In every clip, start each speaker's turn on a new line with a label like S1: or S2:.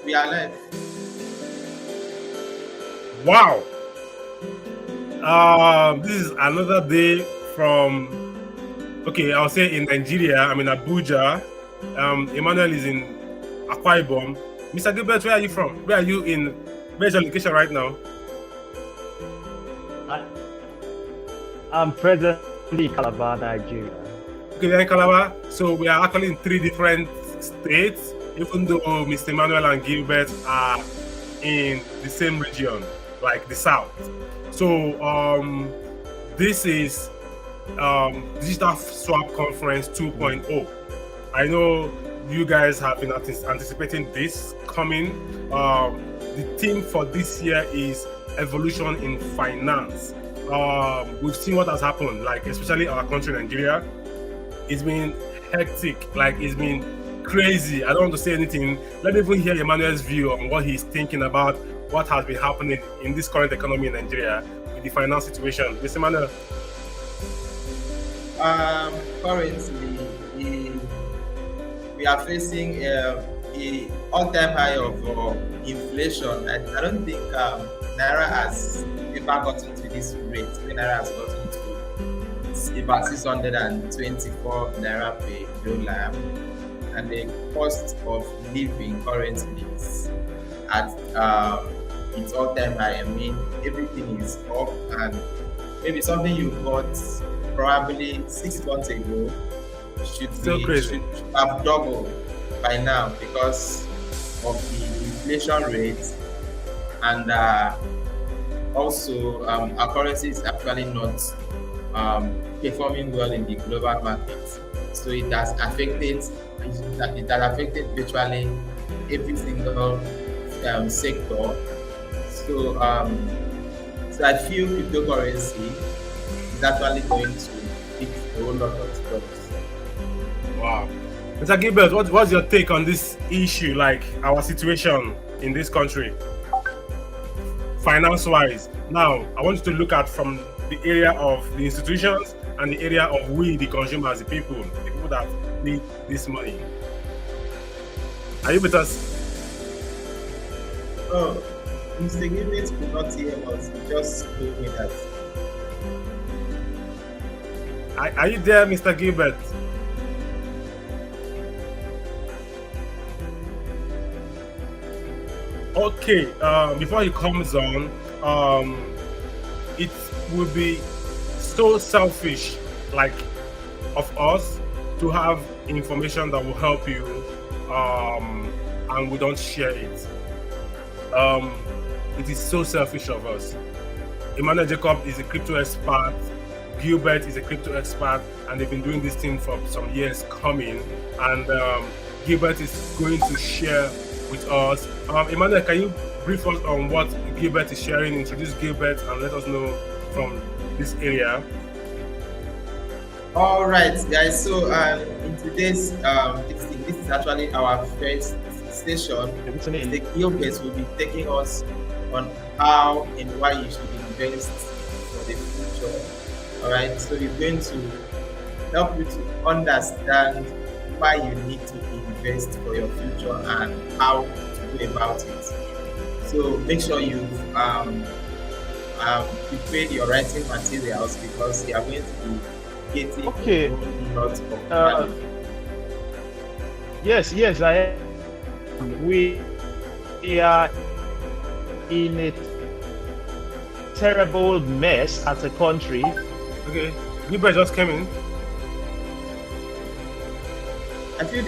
S1: We are live.
S2: Wow. This is another day from, okay, I'll say in Nigeria. I'm in Abuja. Emmanuel is in Akwa Ibom. Mr. Gilbert, where are you from? Where are you in? Where's your location right now?
S3: I'm presently in Calabar, Nigeria.
S2: Okay, we're in Calabar. So we are actually in 3 different states, even though Mr. Emmanuel and Gilbert are in the same region, like the South. So this is Digital Swap Conference 2.0. I know you guys have been anticipating this coming. The theme for this year is evolution in finance. We've seen what has happened, like especially our country, Nigeria. It's been hectic, like it's been crazy. I don't want to say anything. Let me even hear Emmanuel's view on what he's thinking about what has been happening in this current economy in Nigeria with the finance situation. Mr. Emmanuel.
S1: Currently, we are facing a all-time high of inflation. I don't think Naira has ever gotten to this rate. Naira has gotten to about 624 Naira per dollar, and the cost of living currently is at its all-time high. I mean, everything is up, and maybe something you bought probably 6 months ago should have doubled by now because of the inflation rate, and also our currency is actually not performing well in the global market. So it has affected virtually every single sector. So so I feel cryptocurrency is actually going to fix a whole lot of stuff.
S2: Wow. Mr. Gilbert, what's your take on this issue, like our situation in this country, finance-wise? Now, I want you to look at from the area of the institutions and the area of we, the consumers, the people that need this money. Are you with us?
S1: Oh, Mr. Gilbert could not hear us. He just told me that.
S2: Are you there, Mr. Gilbert? Okay, before he comes on, it would be so selfish, like, of us to have information that will help you, and we don't share it. It is so selfish of us. Emmanuel Jacob is a crypto expert. Gilbert is a crypto expert, and they've been doing this thing for some years coming. And Gilbert is going to share with us. Emmanuel, can you brief us on what Gilbert is sharing? Introduce Gilbert and let us know from this area.
S1: All right, guys. So in today's this is actually our first session. The Gilbert will be taking us on how and why you should invest for the future. All right. So we're going to help you to understand why you need to invest for your future and how to go about it. So make sure you've prepared your writing materials because you are going to be getting
S3: Okay.
S1: a lot of money.
S3: Yes, I am. We are in a terrible mess as a country.
S2: Okay, Gilbert just came in.
S1: I feel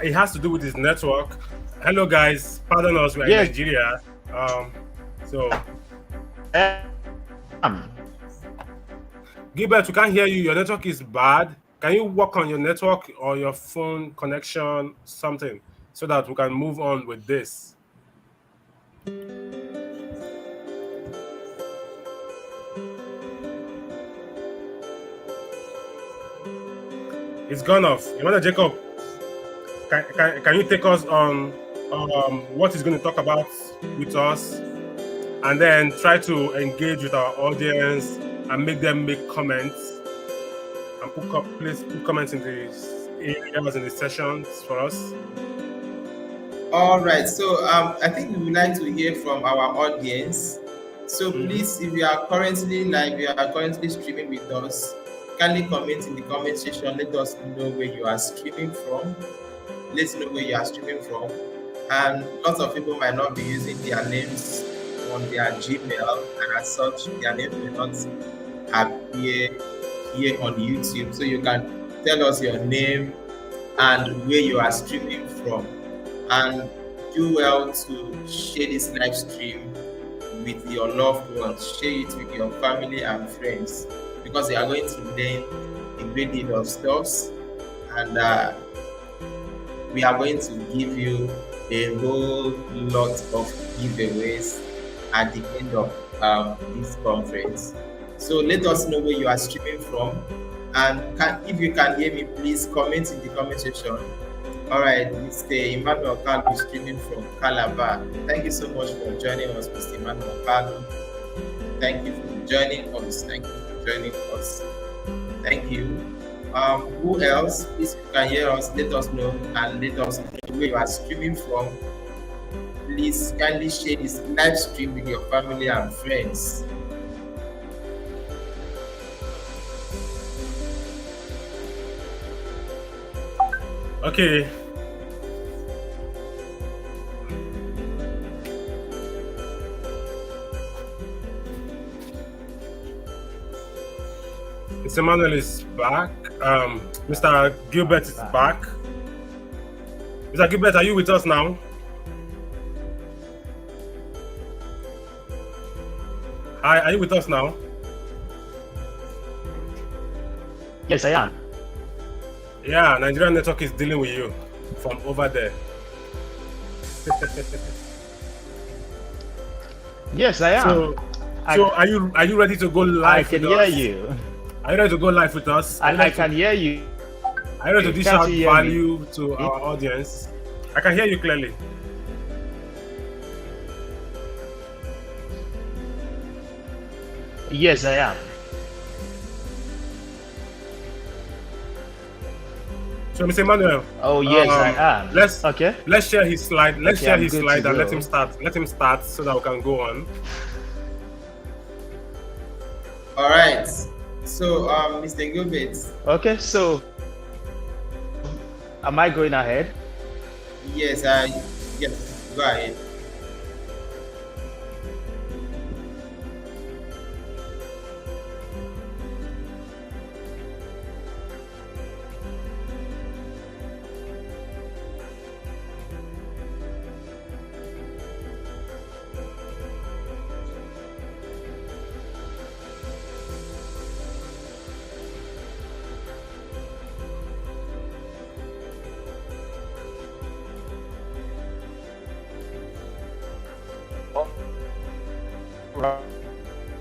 S2: It has to do with his network. Hello, guys. Pardon us. We're
S3: Yes.
S2: in Nigeria. So Gilbert, we can't hear you. Your network is bad. Can you work on your network or your phone connection, something, so that we can move on with this? It's gone off. Emmanuel Jacob, can you take us on what he's going to talk about with us, and then try to engage with our audience and make them make comments and please put comments in areas in the sessions for us?
S1: All right. So I think we would like to hear from our audience. So
S2: Mhm.
S1: please, if you are currently live, you are currently streaming with us, kindly comment in the comment section. Let us know where you are streaming from. Let's know where you are streaming from. And lots of people might not be using their names on their Gmail, and as such, their names may not appear here on YouTube. So you can tell us your name and where you are streaming from. And do well to share this live stream with your loved ones, share it with your family and friends, because they are going to learn a great deal of stuff. And we are going to give you a whole lot of giveaways at the end of this conference. So let us know where you are streaming from, and if you can hear me, please comment in the comment section. All right, Mr. Emmanuel Kalu streaming from Calabar. Thank you so much for joining us, Mr. Emmanuel Kalu. Thank you for joining us. Thank you for joining us. Thank you. Who else? Please, if you can hear us, let us know, and let us know where you are streaming from. Please kindly share this live stream with your family and friends.
S2: Okay. Mr. Manuel is back. Mr. Gilbert is back. Mr. Gilbert, are you with us now? Hi, are you with us now?
S3: Yes, I am.
S2: Yeah, Nigerian network is dealing with you from over there.
S3: Yes, I am.
S2: So are you ready to go live?
S3: I can hear you.
S2: Are you ready to go live with us?
S3: I can hear you.
S2: Are you ready to dish
S3: Can't
S2: out
S3: you hear
S2: value to our audience? I can hear you clearly.
S3: Yes, I am.
S2: So, Mr. Emmanuel.
S3: Oh yes, I am.
S2: Let's share his slide. Let's share
S3: I'm
S2: his
S3: good
S2: slide
S3: to
S2: and let
S3: go.
S2: him start. Let him start so that we can go on.
S1: All right. So, Mr. Gilbert.
S3: Okay, so am I going ahead?
S1: Yes, yes, go ahead.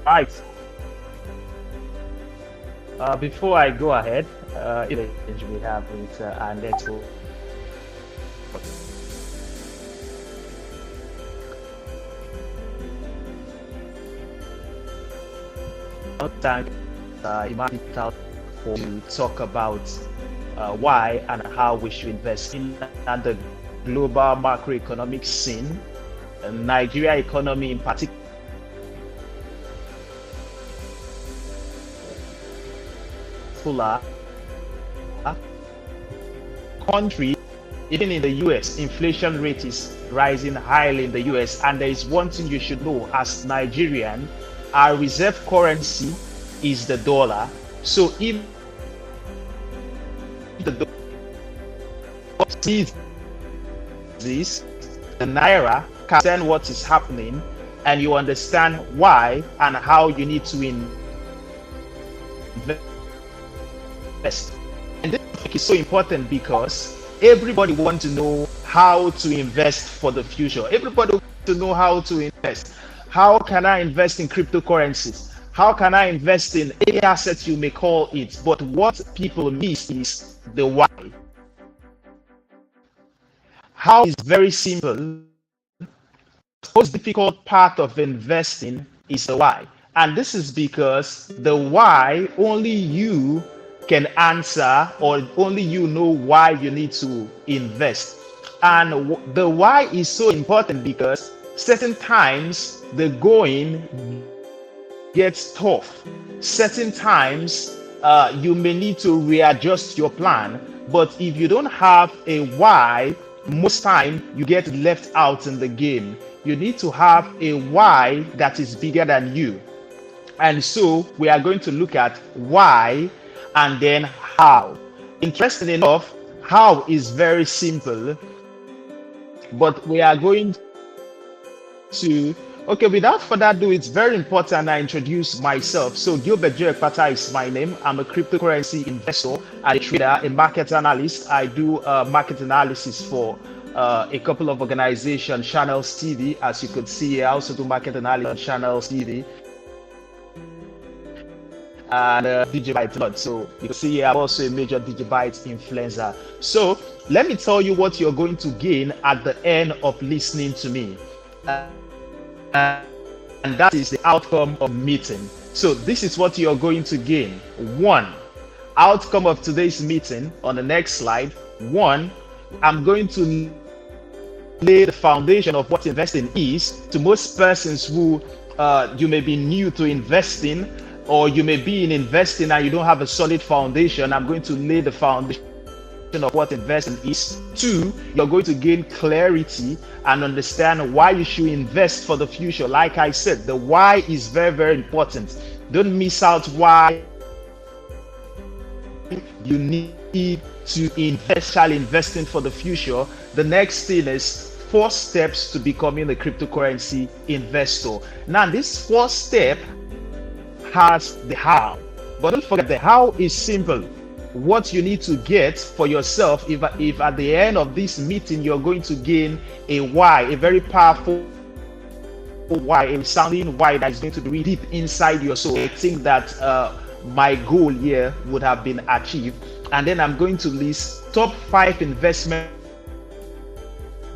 S3: Right. Before I go ahead, we have with our network. Thank Imam for to talk about why and how we should invest in the global macroeconomic scene, and Nigeria economy in particular. Country, even in the US, inflation rate is rising highly in the US, and there is one thing you should know as Nigerian, our reserve currency is the dollar. So if the dollar sees this, the naira can understand what is happening, and you understand why and how you need to invest. And this is so important because everybody wants to know how to invest for the future. Everybody wants to know how to invest. How can I invest in cryptocurrencies? How can I invest in any asset you may call it? But what people miss is the why. How is very simple. The most difficult part of investing is the why. And this is because the why only you can answer, or only you know why you need to invest. And the why is so important because certain times the going gets tough. Certain times you may need to readjust your plan. But if you don't have a why, most time you get left out in the game. You need to have a why that is bigger than you. And so we are going to look at why and then how. Interesting enough, how is very simple, but we are going to, okay, without further ado, it's very important I introduce myself. So Gilbert Joepata is my name. I'm a cryptocurrency investor, a trader, a market analyst. I do market analysis for a couple of organizations, Channels TV, as you could see. I also do market analysis on Channels TV and Digibyte. So you can see I'm also a major Digibyte influencer. So let me tell you what you're going to gain at the end of listening to me. And that is the outcome of meeting. So this is what you're going to gain. One, outcome of today's meeting on the next slide. One, I'm going to lay the foundation of what investing is to most persons who you may be new to investing, or you may be in investing and you don't have a solid foundation. I'm going to lay the foundation of what investing is. Two, you're going to gain clarity and understand why you should invest for the future. Like I said, the why is very, very important. Don't miss out why you need to invest while investing for the future. The next thing is 4 steps to becoming a cryptocurrency investor. Now, this 4th step has the how, but don't forget the how is simple. What you need to get for yourself, if at the end of this meeting you're going to gain a why, a very powerful why, a sounding why that is going to be deep inside your soul. I think that my goal here would have been achieved. And then I'm going to list top 5 investment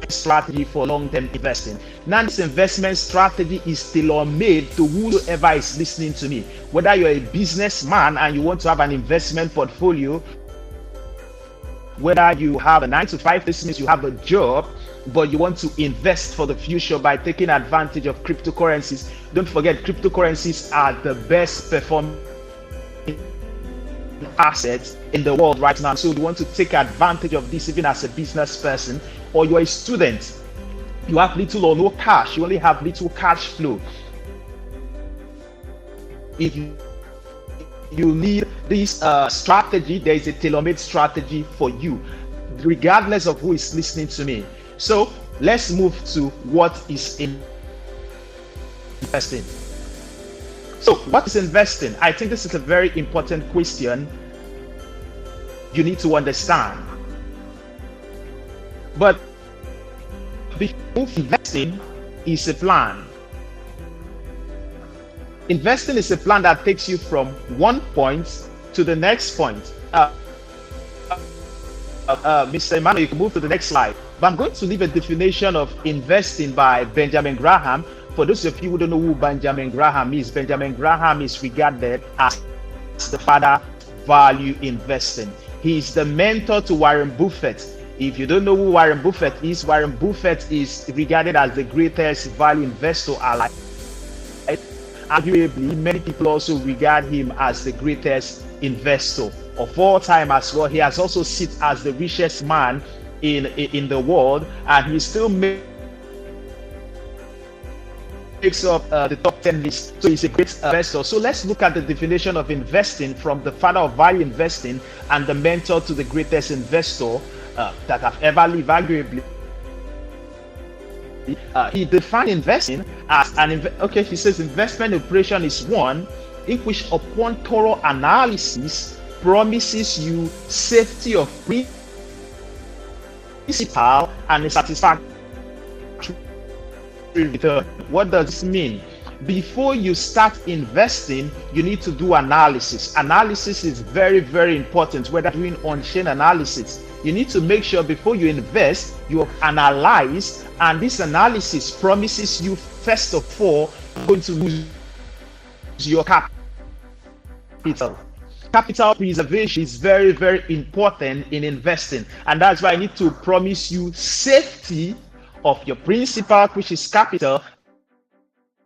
S3: strategy for long-term investing. Now, this investment strategy is tailor-made to whoever is listening to me. Whether you're a businessman and you want to have an investment portfolio, whether you have a 9 to 5, this means you have a job, but you want to invest for the future by taking advantage of cryptocurrencies. Don't forget, cryptocurrencies are the best performing assets in the world right now. So you want to take advantage of this even as a business person, or you're a student, you have little or no cash, you only have little cash flow. If you need this strategy, there is a tailor-made strategy for you, regardless of who is listening to me. So let's move to what is investing. So what is investing? I think this is a very important question you need to understand. But investing is a plan. Investing is a plan that takes you from one point to the next point. Mr. Emmanuel, you can move to the next slide. But I'm going to leave a definition of investing by Benjamin Graham. For those of you who don't know who Benjamin Graham is regarded as the father of value investing. He is the mentor to Warren Buffett. If you don't know who Warren Buffett is is regarded as the greatest value investor alive. Arguably, many people also regard him as the greatest investor of all time as well. He has also sit as the richest man in the world, and he still makes up the top 10 list. So he's a great investor. So let's look at the definition of investing from the father of value investing and the mentor to the greatest investor that have ever lived, arguably. He defined investing as he says investment operation is one in which upon thorough analysis promises you safety of principal and a satisfactory return. What does this mean? Before you start investing, you need to do analysis. Analysis is very, very important. Whether doing on-chain analysis, you need to make sure before you invest, you have analyzed, and this analysis promises you, first of all, you're going to lose your capital. capital preservation is very, very important in investing. And that's why I need to promise you safety of your principal, which is capital,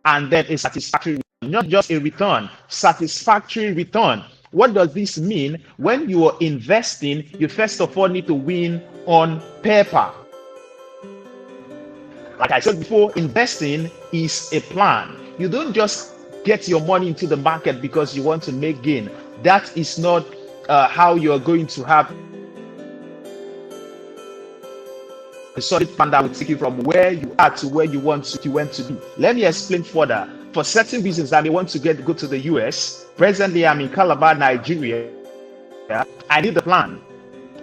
S3: and then a satisfactory return, not just a return, satisfactory return. What does this mean? When you are investing, you first of all need to win on paper. Like I said before, investing is a plan. You don't just get your money into the market because you want to make gain. That is not how you're going to have a solid plan that will take you from where you are to where you want to be. Let me explain further. For certain reasons, I may want to go to the US. Presently, I'm in Calabar, Nigeria. I need a plan.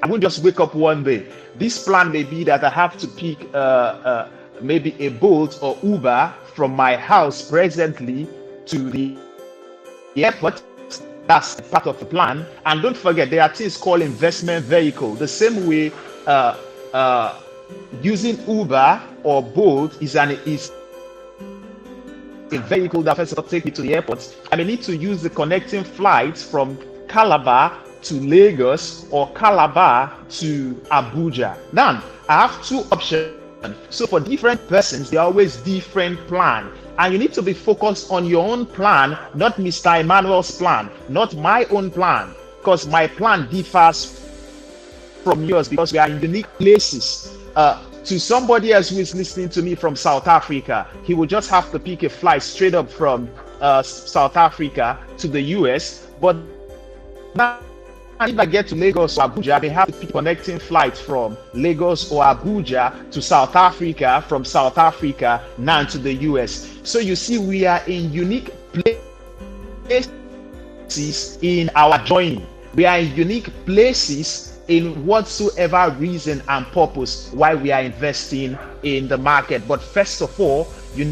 S3: I won't just wake up one day. This plan may be that I have to pick maybe a Bolt or Uber from my house presently to the airport. That's part of the plan. And don't forget, there are things called investment vehicle. The same way using Uber or Bolt is a vehicle that first of all take me to the airport. I may need to use the connecting flights from Calabar to Lagos or Calabar to Abuja. Now, I have two options. So for different persons, there are always different plans. And you need to be focused on your own plan, not Mr. Emmanuel's plan, not my own plan, because my plan differs from yours because we are in unique places. To somebody else who is listening to me from South Africa, he will just have to pick a flight straight up from South Africa to the US. But now, if I get to Lagos or Abuja, they have to pick connecting flights from Lagos or Abuja to South Africa, from South Africa now to the US. So you see, we are in unique places in our journey. We are in unique places in whatsoever reason and purpose why we are investing in the market. But first of all, you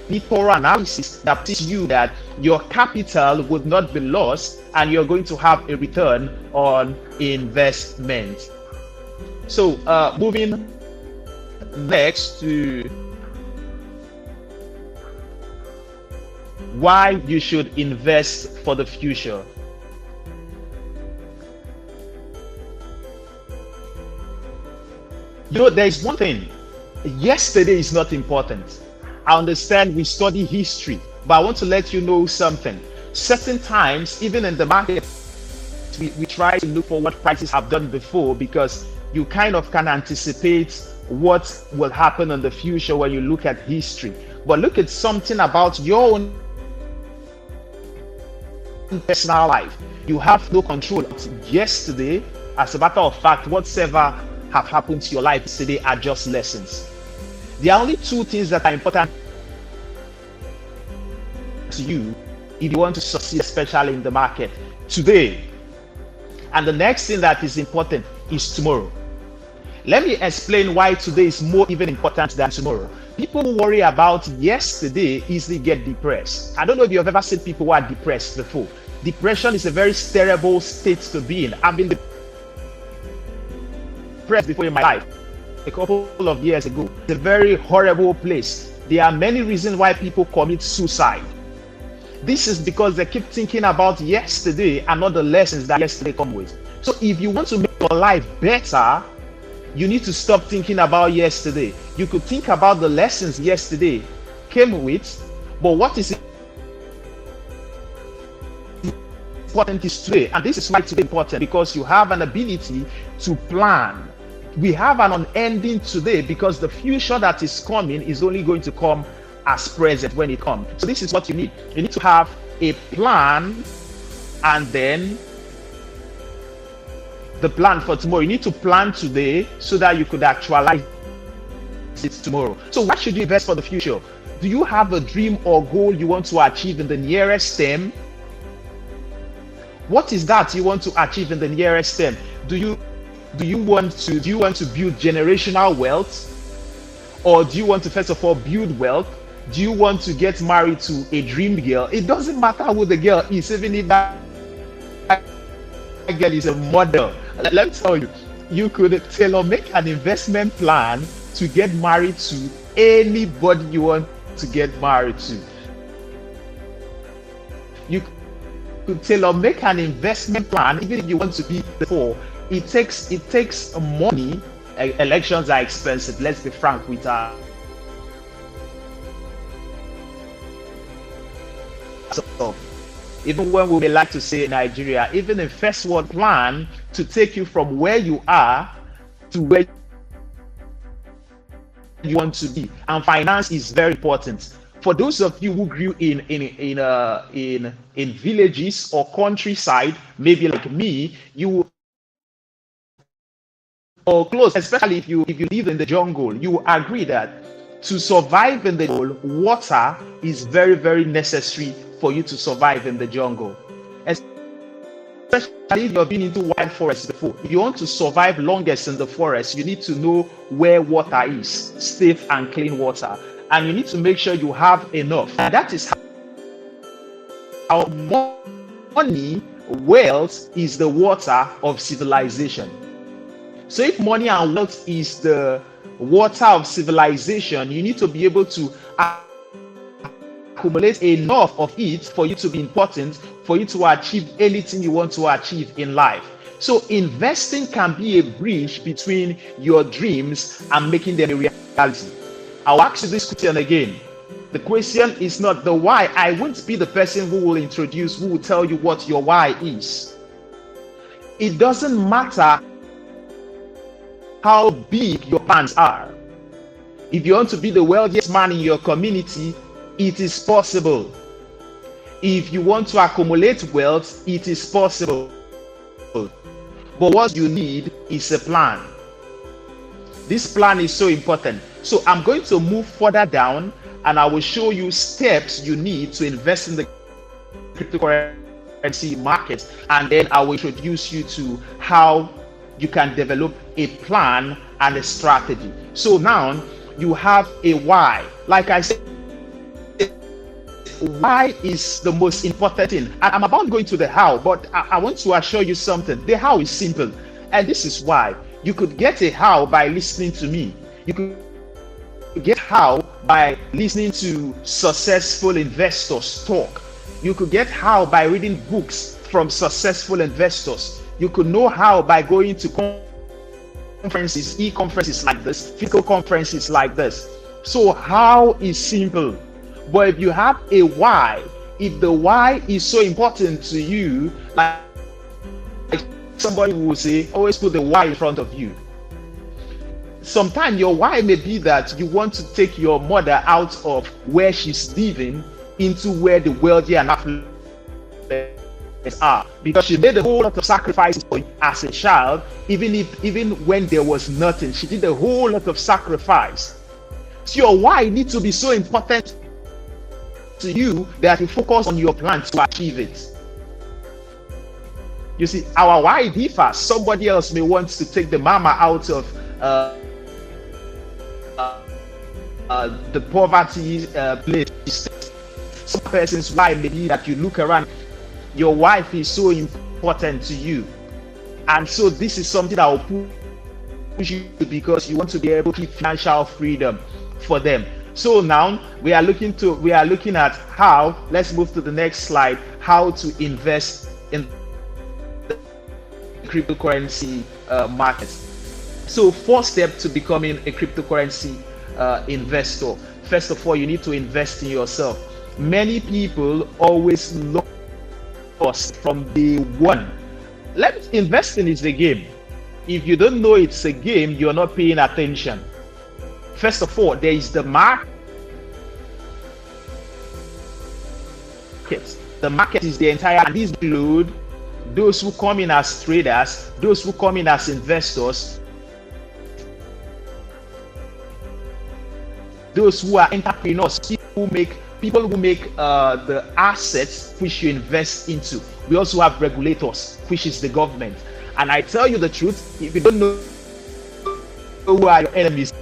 S3: need thorough analysis that teaches you that your capital would not be lost and you're going to have a return on investment. So moving next to why you should invest for the future. You know, there is one thing. Yesterday is not important. I understand we study history, but I want to let you know something. Certain times, even in the market, we try to look for what prices have done before because you kind of can anticipate what will happen in the future when you look at history. But look at something about your own personal life. You have no control. Yesterday, as a matter of fact, whatever have happened to your life today are just lessons. There are only two things that are important to you if you want to succeed, especially in the market: today, and the next thing that is important is tomorrow. Let me explain why today is more even important than tomorrow. People who worry about yesterday easily get depressed. I don't know if you've ever seen people who are depressed before. Depression is a very terrible state to be in. I've been depressed before in my life a couple of years ago. It's a very horrible place. There are many reasons why people commit suicide. This is because they keep thinking about yesterday and not the lessons that yesterday come with. So if you want to make your life better, you need to stop thinking about yesterday. You could think about the lessons yesterday came with, but what is important is today. And this is why today is important, because you have an ability to plan. We have an unending today because the future that is coming is only going to come as present when it comes. So this is what you need. You need to have a plan, and then the plan for tomorrow. You need to plan today so that you could actualize it tomorrow. So what should you invest for the future? Do you have a dream or goal you want to achieve in the nearest term? What is that you want to achieve in the nearest term? Do you want to build generational wealth, or do you want to first of all build wealth? Do you want to get married to a dream girl? It doesn't matter who the girl is, even if that girl is a model. Let me tell you, you could make an investment plan to get married to anybody you want to get married to. You tailor make an investment plan, even if you want to be before. It takes money. Elections are expensive. Let's be frank with our. So, even when we may like to say Nigeria, even a first world plan to take you from where you are to where you want to be, and finance is very important. For those of you who grew in villages or countryside, maybe like me, you or close, especially if you live in the jungle, you agree that to survive in the jungle, water is very, very necessary for you to survive in the jungle. Especially if you've been into wild forests before. If you want to survive longest in the forest, you need to know where water is, safe and clean water. And you need to make sure you have enough. And that is how money, wealth is the water of civilization. So if money and wealth is the water of civilization, you need to be able to accumulate enough of it for you to be important, for you to achieve anything you want to achieve in life. So investing can be a bridge between your dreams and making them a reality. I'll ask you this question again. The question is not the why. I won't be the person who will tell you what your why is. It doesn't matter how big your plans are. If you want to be the wealthiest man in your community, it is possible. If you want to accumulate wealth, it is possible. But what you need is a plan. This plan is so important. So I'm going to move further down and I will show you steps you need to invest in the cryptocurrency market, and then I will introduce you to how you can develop a plan and a strategy. So now you have a why. Like I said, why is the most important thing. I'm about going to the how, but I want to assure you something. The how is simple, and this is why. You could get a how by listening to me. You could get how by listening to successful investors talk. You could get how by reading books from successful investors. You could know how by going to conferences, e-conferences like this, physical conferences like this. So how is simple. But if you have a why, if the why is so important to you, like somebody will say, always put the why in front of you. Sometimes your why may be that you want to take your mother out of where she's living into where the wealthy and affluent are, because she made a whole lot of sacrifices for you as a child. Even when there was nothing, she did a whole lot of sacrifice. So your why needs to be so important to you that you focus on your plan to achieve it. You see, our why differs. Somebody else may want to take the mama out of the poverty place. Some person's why may be that you look around, your wife is so important to you, and so this is something that will push you because you want to be able to keep financial freedom for them. So now we are looking at how, let's move to the next slide, how to invest in the cryptocurrency market. So first step to becoming a cryptocurrency investor, first of all, you need to invest in yourself. Many people always lost from day one. Investing is a game. If you don't know it's a game, you're not paying attention. First of all, there is the market. The market is the entire, and this include those who come in as traders, those who come in as investors, those who are entrepreneurs, people who make the assets which you invest into. We also have regulators, which is the government. And I tell you the truth, if you don't know who are your enemies,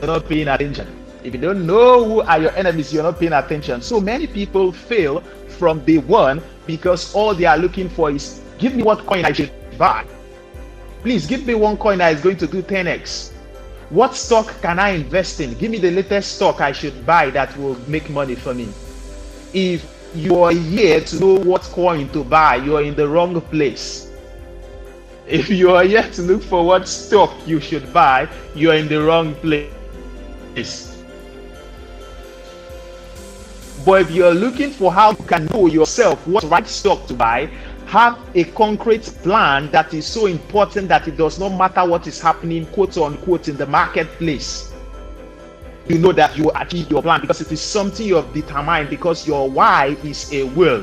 S3: you're not paying attention. If you don't know who are your enemies, you're not paying attention. So many people fail from day one because all they are looking for is, give me what coin I should buy. Please give me one coin that is going to do 10x. What stock can I invest in? Give me the latest stock I should buy that will make money for me. If you are here to know what coin to buy, you are in the wrong place. If you are here to look for what stock you should buy, you are in the wrong place. But if you are looking for how you can know yourself what right stock to buy, have a concrete plan that is so important that it does not matter what is happening, quote unquote, in the marketplace. You know that you achieve your plan because it is something you have determined, because your why is a will.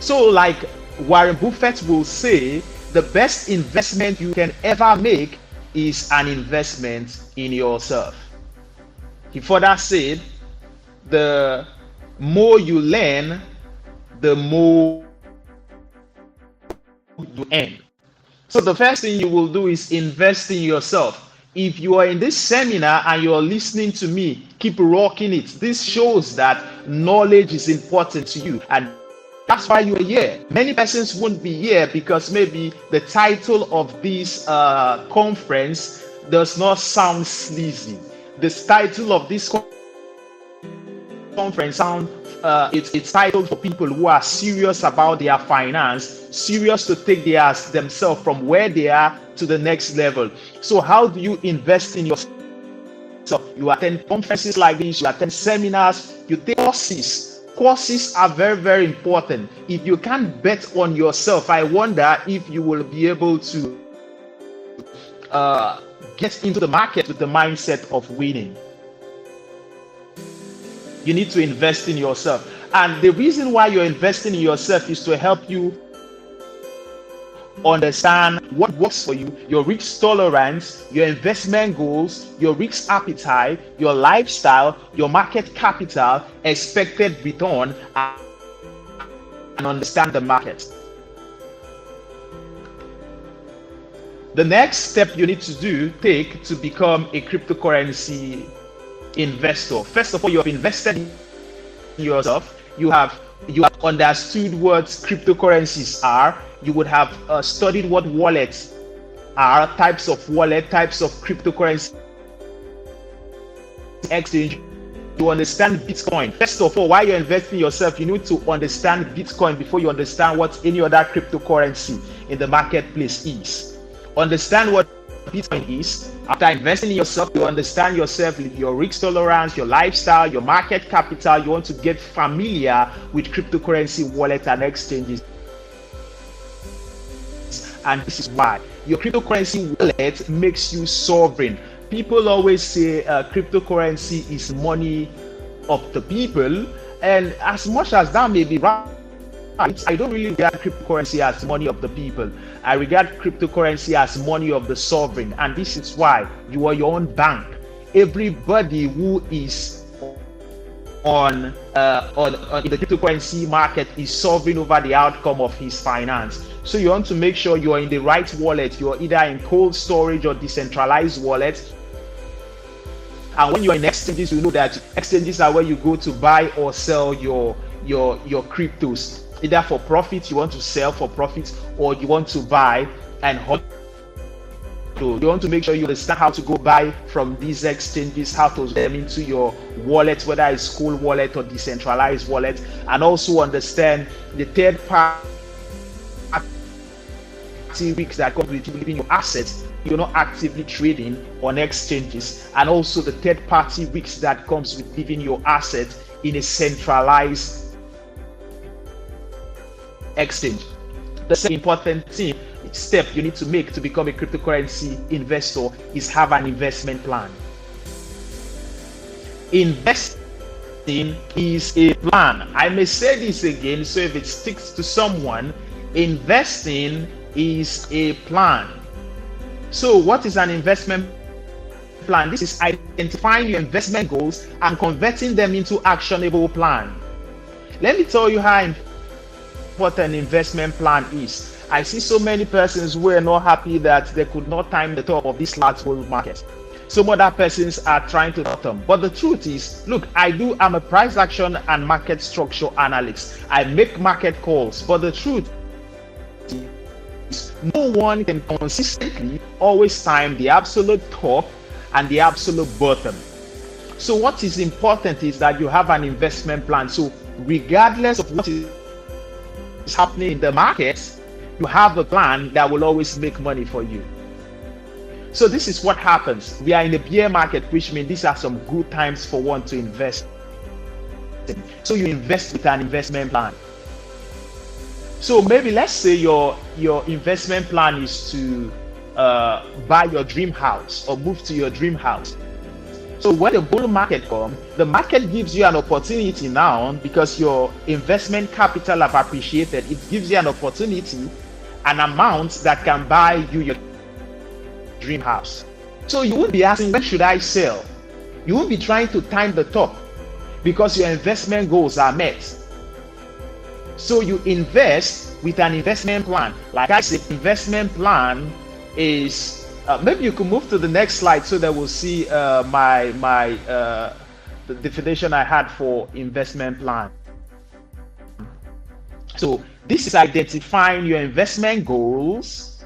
S3: So like Warren Buffett will say, the best investment you can ever make is an investment in yourself. He further said, the more you learn, the more you earn. So the first thing you will do is invest in yourself. If you are in this seminar and you are listening to me, keep rocking it. This shows that knowledge is important to you, and that's why you are here. Many persons won't be here because maybe the title of this conference does not sound sleazy. The title of this conference sound it's titled for people who are serious about their finance, serious to take themselves from where they are to the next level. So how do you invest in yourself? You attend conferences like this, you attend seminars, you take courses. Courses are very, very important. If you can't bet on yourself, I wonder if you will be able to get into the market with the mindset of winning. You need to invest in yourself. And the reason why you're investing in yourself is to help you understand what works for you, your risk tolerance, your investment goals, your risk appetite, your lifestyle, your market capital, expected return, and understand the market. The next step you need to take to become a cryptocurrency investor. First of all, you have invested in yourself. You have understood what cryptocurrencies are. You would have studied what wallets are, types of wallet, types of cryptocurrency exchange. You understand Bitcoin. First of all, while you're investing in yourself, you need to understand Bitcoin before you understand what any other cryptocurrency in the marketplace is. Understand what Bitcoin is. After investing in yourself, you understand yourself, your risk tolerance, your lifestyle, your market capital. You want to get familiar with cryptocurrency wallet and exchanges. And this is why your cryptocurrency wallet makes you sovereign. People always say cryptocurrency is money of the people, and as much as that may be right, I don't really regard cryptocurrency as money of the people. I regard cryptocurrency as money of the sovereign, and this is why you are your own bank. Everybody who is on in the cryptocurrency market is sovereign over the outcome of his finance. So you want to make sure you are in the right wallet. You are either in cold storage or decentralized wallet. And when you're in exchanges, you know that exchanges are where you go to buy or sell your cryptos. Either for profit, you want to sell for profit, or you want to buy and hold. So you want to make sure you understand how to go buy from these exchanges, how to get them into your wallet, whether it's cold wallet or decentralized wallet, and also understand the third party risks that come with leaving your assets. You're not actively trading on exchanges, and also the third party risks that comes with leaving your assets in a centralized exchange. The second important step you need to make to become a cryptocurrency investor is have an investment plan. Investing is a plan. I may say this again, so if it sticks to someone, investing is a plan. So what is an investment plan? This is identifying your investment goals and converting them into actionable plan. Let me tell you how what an investment plan is. I see so many persons who are not happy that they could not time the top of this large bull market. Some other persons are trying to help them. But the truth is, look, I'm a price action and market structure analyst. I make market calls. But the truth is, no one can consistently always time the absolute top and the absolute bottom. So what is important is that you have an investment plan. So regardless of what is happening in the market, you have a plan that will always make money for you. So this is what happens. We are in a bear market, which means these are some good times for one to invest. So you invest with an investment plan. So maybe let's say your investment plan is to buy your dream house or move to your dream house. So when the bull market comes, the market gives you an opportunity now, because your investment capital have appreciated. It gives you an opportunity, an amount that can buy you your dream house. So you won't be asking, when should I sell? You won't be trying to time the top, because your investment goals are met. So you invest with an investment plan. Like I said, investment plan is maybe you can move to the next slide so that we'll see the definition I had for investment plan. So this is identifying your investment goals.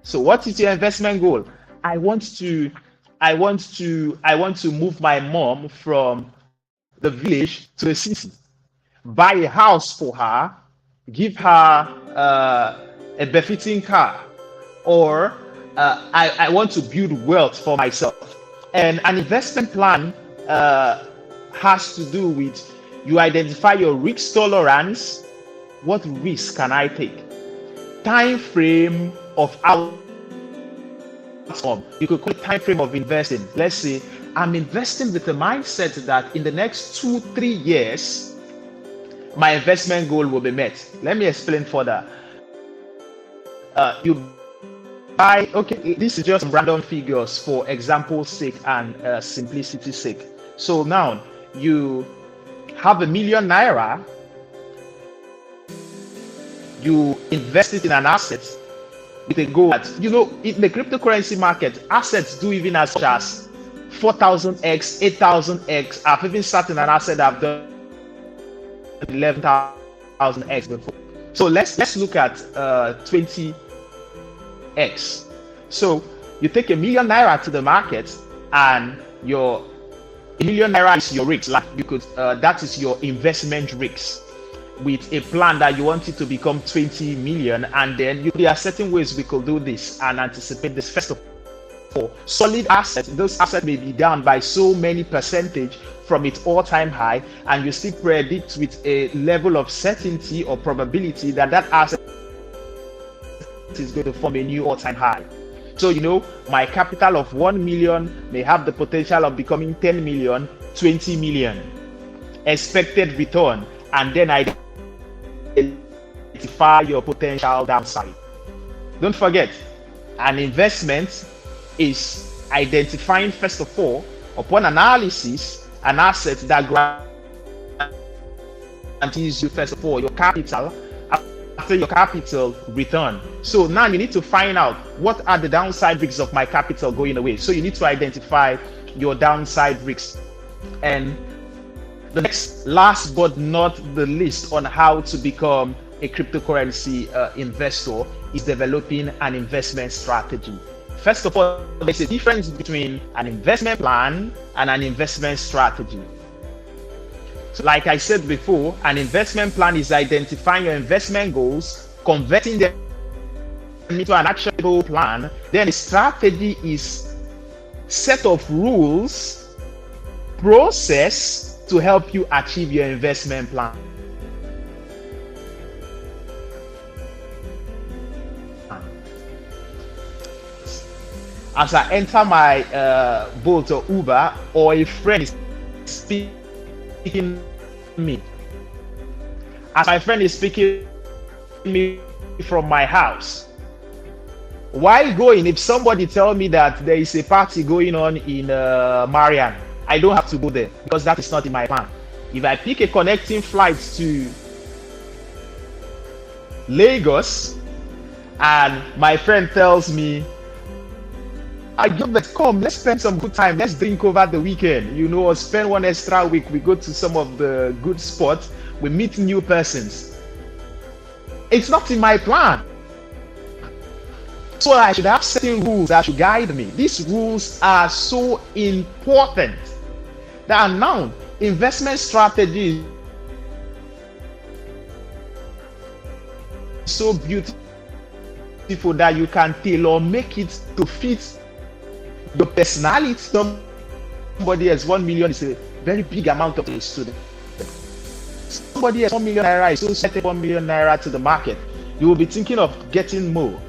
S3: So what is your investment goal? I want to move my mom from the village to the city, buy a house for her, give her a befitting car, or I want to build wealth for myself. And an investment plan has to do with you identify your risk tolerance. What risk can I take? Time frame of outcome. You could call it time frame of investing. Let's say I'm investing with the mindset that in the next 2-3 years, my investment goal will be met. Let me explain further. You buy, okay, this is just random figures for example's sake and simplicity's sake. So now you have ₦1 million. You invest it in an asset with a goal that, in the cryptocurrency market, assets do even as much as 4,000x, 8,000x. I've even sat in an asset that I've done 11,000x before. So let's look at 20x. So you take ₦1 million to the market, and your ₦1 million is your risk. Like you could, that is your investment risk, with a plan that you want it to become 20 million. And then there are certain ways we could do this and anticipate this. First of all, solid assets, those assets may be down by so many percentage from its all-time high, and you still predict with a level of certainty or probability that that asset is going to form a new all-time high. So my capital of 1 million may have the potential of becoming 10 million, 20 million expected return, and then identify your potential downside. Don't forget, an investment is identifying, first of all, upon analysis, an asset that guarantees you, first of all, your capital, after your capital return. So now you need to find out, what are the downside risks of my capital going away? So you need to identify your downside risks. And the next, last but not the least, on how to become a cryptocurrency investor is developing an investment strategy. First of all, there's a difference between an investment plan and an investment strategy. So like I said before, an investment plan is identifying your investment goals, converting them into an actionable plan. Then a strategy is set of rules, process to help you achieve your investment plan. As I enter my Bolt or Uber, or a friend is speaking to me, as my friend is speaking to me from my house, while going, if somebody tell me that there is a party going on in Marian, I don't have to go there, because that is not in my plan. If I pick a connecting flight to Lagos and my friend tells me, Gilbert, come, let's spend some good time, let's drink over the weekend, or spend one extra week, we go to some of the good spots, we meet new persons. It's not in my plan. So I should have certain rules that should guide me. These rules are so important. Now, investment strategy is so beautiful that you can tailor make it to fit your personality. Somebody has 1 million is a very big amount of a student. Somebody has 1 million naira is so setting 1 million naira to the market. You will be thinking of getting more.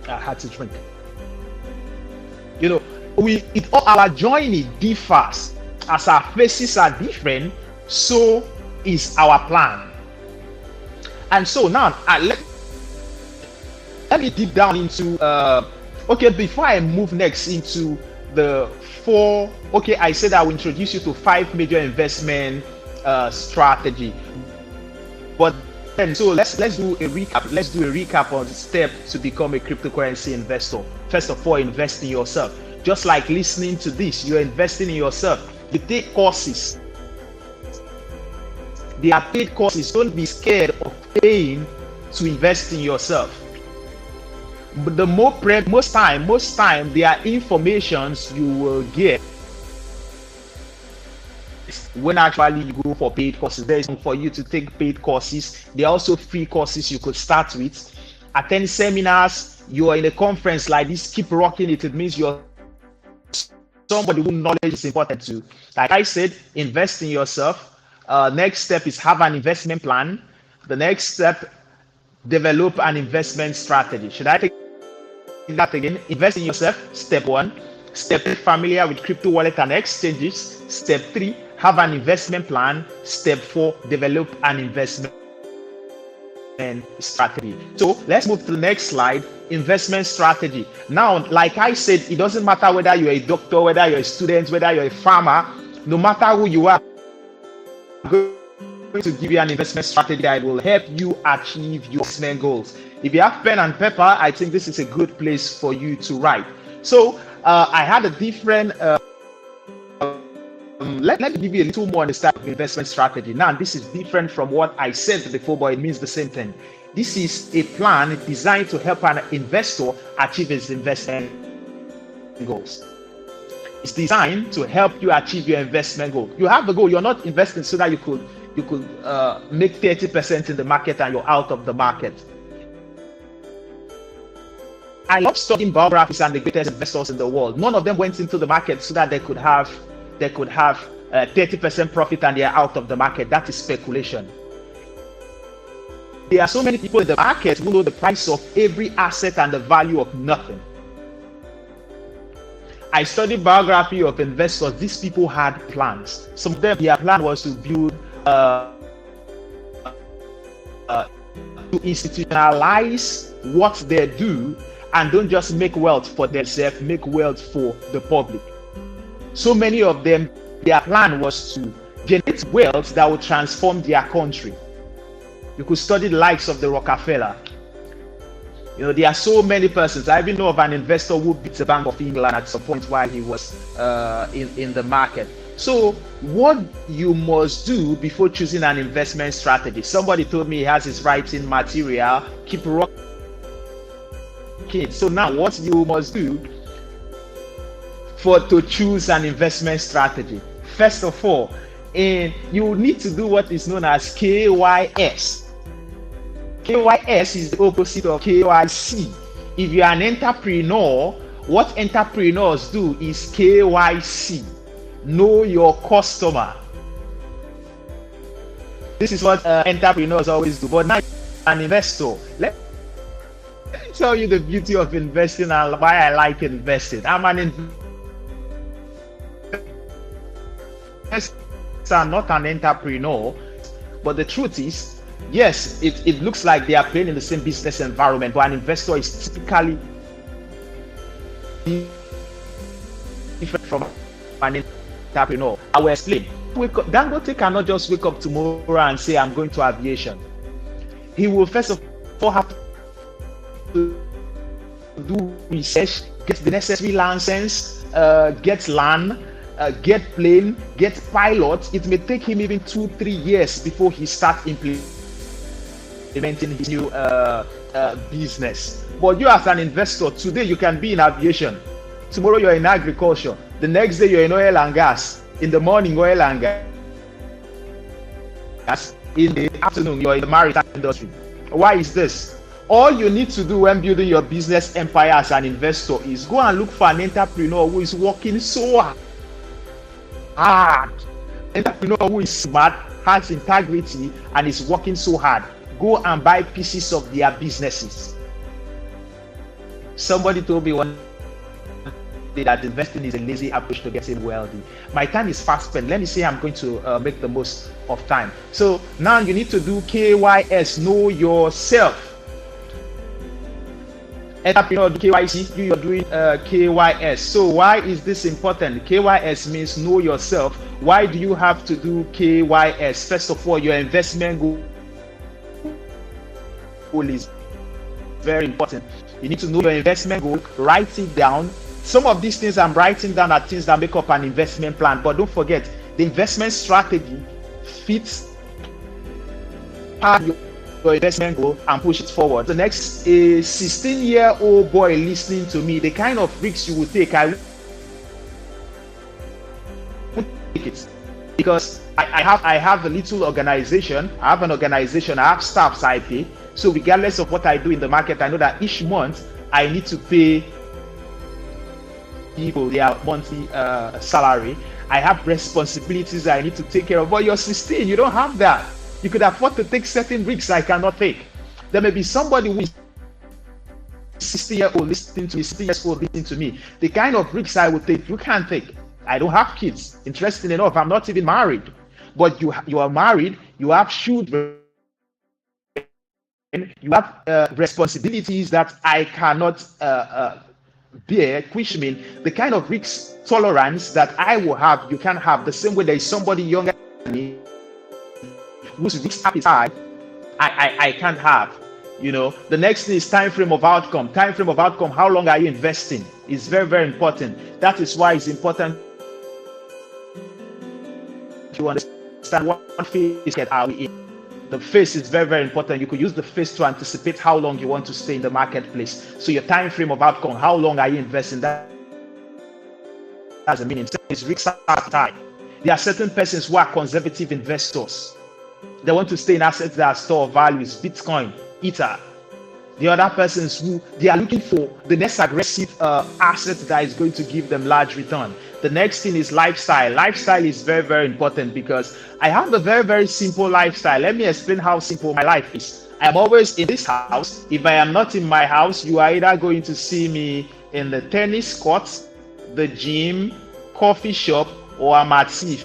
S3: I had to drink. Our journey differs. As our faces are different, so is our plan. And so now, let me deep down into before I move next into the 4. I said I will introduce you to 5 major investment strategy. But then, so let's do a recap. Let's do a recap on the step to become a cryptocurrency investor. First of all, invest in yourself. Just like listening to this, you're investing in yourself. You take courses. They are paid courses. Don't be scared of paying to invest in yourself. But the most time, there are informations you will get when actually you go for paid courses. There is for you to take paid courses. There are also free courses you could start with. Attend seminars. You are in a conference like this, keep rocking it. It means you're somebody who knowledge is important to. Like I said, invest in yourself. Next step is have an investment plan. The next step, develop an investment strategy. Should I take that again? Invest in yourself, step 1. Step 2, familiar with crypto wallet and exchanges. Step 3, have an investment plan. Step 4, develop an investment strategy. So let's move to the next slide. Investment strategy. Now, like I said, it doesn't matter whether you're a doctor, whether you're a student, whether you're a farmer, no matter who you are, I'm going to give you an investment strategy that will help you achieve your investment goals. If you have pen and paper, I think this is a good place for you to write. So I had a different let me give you a little more on the start of investment strategy. Now, this is different from what I said before, but it means the same thing. This is a plan designed to help an investor achieve his investment goals. It's designed to help you achieve your investment goal. You have a goal. You're not investing so that you could make 30% in the market and you're out of the market. I love studying biographies and the greatest investors in the world. None of them went into the market so that they could have 30% profit and they are out of the market. That is speculation. There are so many people in the market who know the price of every asset and the value of nothing. I studied biography of investors. These people had plans. Some of them, their plan was to build, to institutionalize what they do and don't just make wealth for themselves, make wealth for the public. So many of them, their plan was to generate wealth that would transform their country. You could study the likes of the Rockefeller. There are so many persons. I even know of an investor who beat the Bank of England at some point while he was in the market. So what you must do before choosing an investment strategy. Somebody told me he has his writing material. Keep rocking. So now what you must do to choose an investment strategy. First of all, you need to do what is known as KYS. KYS is the opposite of KYC. If you are an entrepreneur, what entrepreneurs do is KYC. Know your customer. This is what entrepreneurs always do. But now, an investor, let me tell you the beauty of investing and why I like investing. I'm an investor, not an entrepreneur. But the truth is, yes, it looks like they are playing in the same business environment, but an investor is typically different from an entrepreneur. I will explain. Dangote cannot just wake up tomorrow and say, I'm going to aviation. He will first of all have to do research, get the necessary license, get land, get plane, get pilot. It may take him even 2-3 years before he starts implementing his new business. But you as an investor today, you can be in aviation. Tomorrow you're in agriculture. The next day you're in oil and gas. In the morning, oil and gas. In the afternoon, you're in the maritime industry. Why is this? All you need to do when building your business empire as an investor is go and look for an entrepreneur who is working so hard. An entrepreneur who is smart, has integrity, and is working so hard. Go and buy pieces of their businesses. Somebody told me one day that investing is a lazy approach to getting wealthy. My time is fast spent. Let me say I'm going to make the most of time. So now you need to do KYS, know yourself. Entrepreneur do KYC, you're doing KYS. So why is this important? KYS means know yourself. Why do you have to do KYS? First of all, your investment goal is very important. You need to know your investment goal, write it down. Some of these things I'm writing down are things that make up an investment plan, but don't forget, the investment strategy fits part of your investment goal and push it forward. The next, a 16-year-old boy listening to me, the kind of risks you will take, I won't take it, because I have a little organization. I have an organization. I have staffs I pay. So regardless of what I do in the market, I know that each month I need to pay people their monthly salary. I have responsibilities I need to take care of. But you're 16, you don't have that. You could afford to take certain risks I cannot take. There may be somebody who is 60-year-old listening to me, 60 years old listening to me. The kind of risks I would take, you can't take. I don't have kids. Interesting enough, I'm not even married. But you are married, you have children, you have responsibilities that I cannot bear, which means the kind of risk tolerance that I will have, you can have. The same way there is somebody younger than me whose risk appetite I can't have. You know, the next thing is time frame of outcome. Time frame of outcome, how long are you investing? Is very, very important. That is why it's important to understand what phase are we in. The phase is very, very important. You could use the phase to anticipate how long you want to stay in the marketplace. So your time frame of outcome, how long are you investing? That's the meaning. It's risk appetite. There are certain persons who are conservative investors. They want to stay in assets that are store of values, Bitcoin, Ether. The other persons who they are looking for the next aggressive asset that is going to give them large return. The next thing is lifestyle. Lifestyle is very, very important because I have a very, very simple lifestyle. Let me explain how simple my life is. I'm always in this house. If I am not in my house, you are either going to see me in the tennis court, the gym, coffee shop, or I'm at sea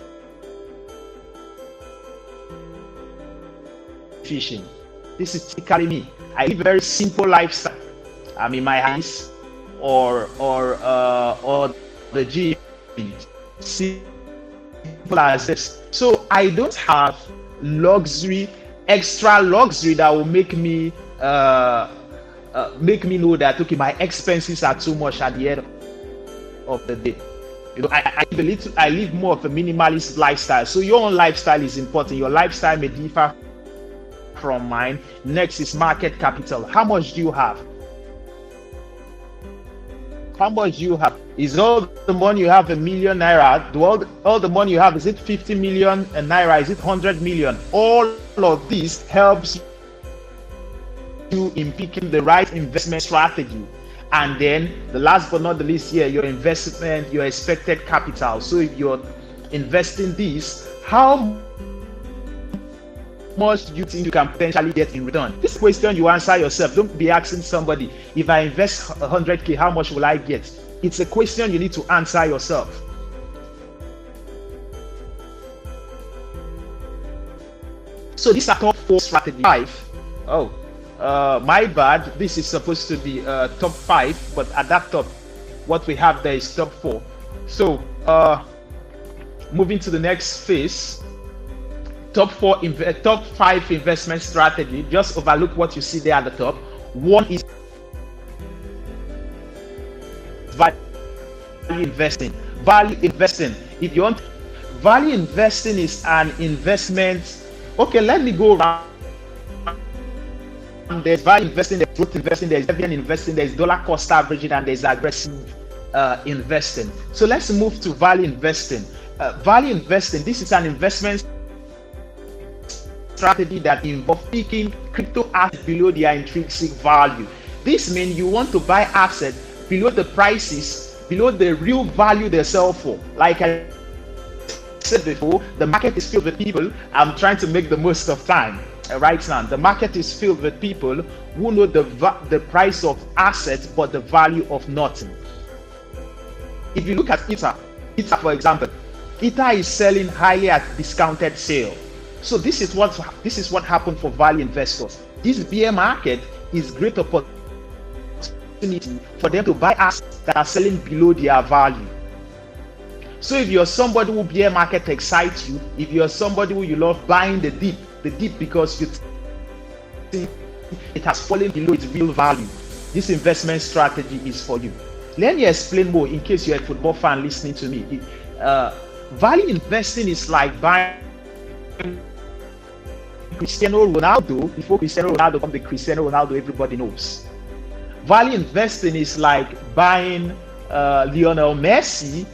S3: fishing. This is typically me. I live a very simple lifestyle. I'm in my house or the gym. Simple as this. So I don't have luxury, extra luxury that will make me know that okay, my expenses are too much at the end of the day. You know, I live more of a minimalist lifestyle. So your own lifestyle is important. Your lifestyle may differ from mine. Next is market capital. How much do you have? How much do you have? Is all the money you have 1 million naira? Do all the money you have, is it 50 million naira? Is it 100 million? All of this helps you in picking the right investment strategy. And then the last but not the least here, your investment, your expected capital. So if you're investing this, how much do you think you can potentially get in return? This question you answer yourself. Don't be asking somebody, if I invest 100K, how much will I get? It's a question you need to answer yourself. So these are top 4 strategies. 5. Oh, my bad. This is supposed to be top 5, but at that top, what we have there is top 4. So moving to the next phase. Top 5 investment strategy. Just overlook what you see there at the top. 1 is value investing. Value investing. If you want, value investing is an investment. Okay, let me go around. There's value investing, there's growth investing, there's dividend investing, there's dollar cost averaging, and there's aggressive investing. So let's move to value investing. Value investing, this is an investment strategy that involves picking crypto assets below their intrinsic value. This means you want to buy assets below the prices, below the real value they sell for. Like I said before, the market is filled with people. I'm trying to make the most of time right now. The market is filled with people who know the price of assets but the value of nothing. If you look at Ether for example, Ether is selling highly at discounted sale. So this is what happened for value investors. This bear market is great opportunity for them to buy assets that are selling below their value. So if you're somebody who bear market excites you, if you're somebody who you love buying the dip because you think it has fallen below its real value, this investment strategy is for you. Let me explain more in case you're a football fan listening to me. Value investing is like buying Cristiano Ronaldo before Cristiano Ronaldo becomes the Cristiano Ronaldo everybody knows. Value investing is like buying Lionel Messi